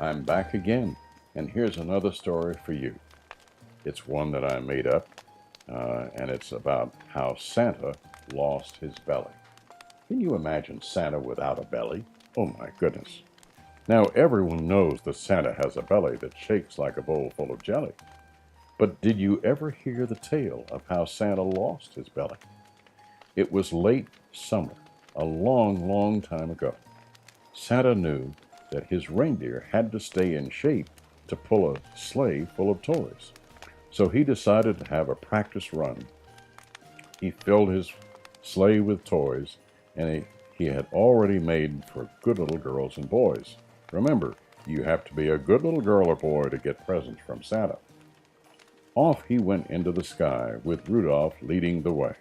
I'm back again, and here's another story for you. It's one that I made up, and it's about how Santa lost his belly. Can you imagine Santa without a belly? Oh my goodness. Now, everyone knows that Santa has a belly that shakes like a bowl full of jelly. But did you ever hear the tale of how Santa lost his belly? It was late summer, a long, long time ago. Santa knew that his reindeer had to stay in shape to pull a sleigh full of toys. So he decided to have a practice run. He filled his sleigh with toys, and he had already made for good little girls and boys. Remember, you have to be a good little girl or boy to get presents from Santa. Off he went into the sky with Rudolph leading the way.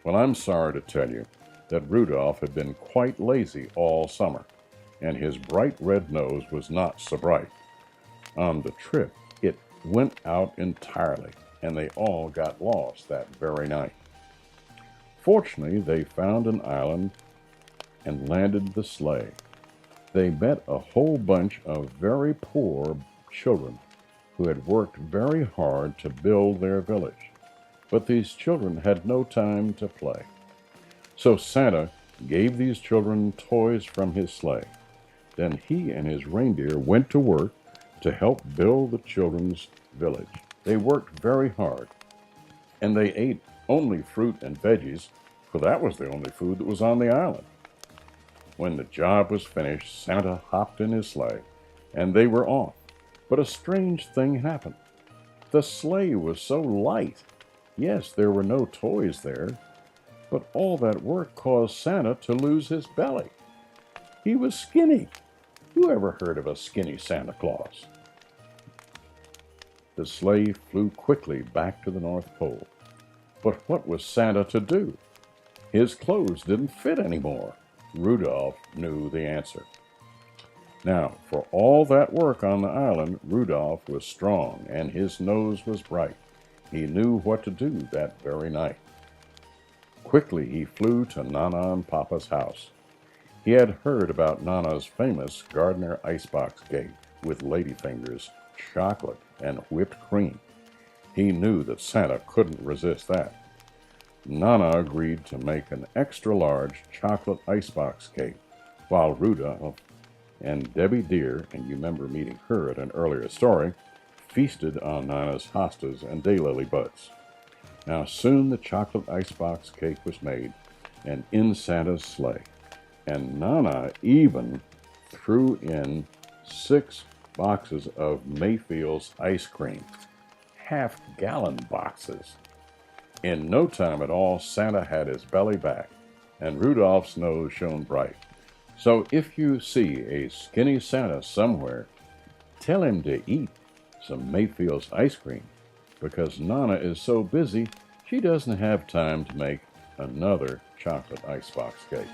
Well, I'm sorry to tell you that Rudolph had been quite lazy all summer, and his bright red nose was not so bright. On the trip, it went out entirely, and they all got lost that very night. Fortunately, they found an island and landed the sleigh. They met a whole bunch of very poor children who had worked very hard to build their village. But these children had no time to play. So Santa gave these children toys from his sleigh. Then he and his reindeer went to work to help build the children's village. They worked very hard, and they ate only fruit and veggies, for that was the only food that was on the island. When the job was finished, Santa hopped in his sleigh, and they were off. But a strange thing happened. The sleigh was so light. Yes, there were no toys there, but all that work caused Santa to lose his belly. He was skinny. Who ever heard of a skinny Santa Claus? The sleigh flew quickly back to the North Pole. But what was Santa to do? His clothes didn't fit anymore. Rudolph knew the answer. Now, for all that work on the island, Rudolph was strong and his nose was bright. He knew what to do that very night. Quickly he flew to Nana and Papa's house. He had heard about Nana's famous Gardner icebox cake with ladyfingers, chocolate, and whipped cream. He knew that Santa couldn't resist that. Nana agreed to make an extra large chocolate icebox cake, while Rudolph and Debbie Deer, and you remember meeting her at an earlier story, feasted on Nana's hostas and daylily buds. Now soon the chocolate icebox cake was made and in Santa's sleigh, and Nana even threw in 6 boxes of Mayfield's ice cream, half-gallon boxes. In no time at all, Santa had his belly back, and Rudolph's nose shone bright. So if you see a skinny Santa somewhere, tell him to eat some Mayfield's ice cream, because Nana is so busy she doesn't have time to make another chocolate icebox cake.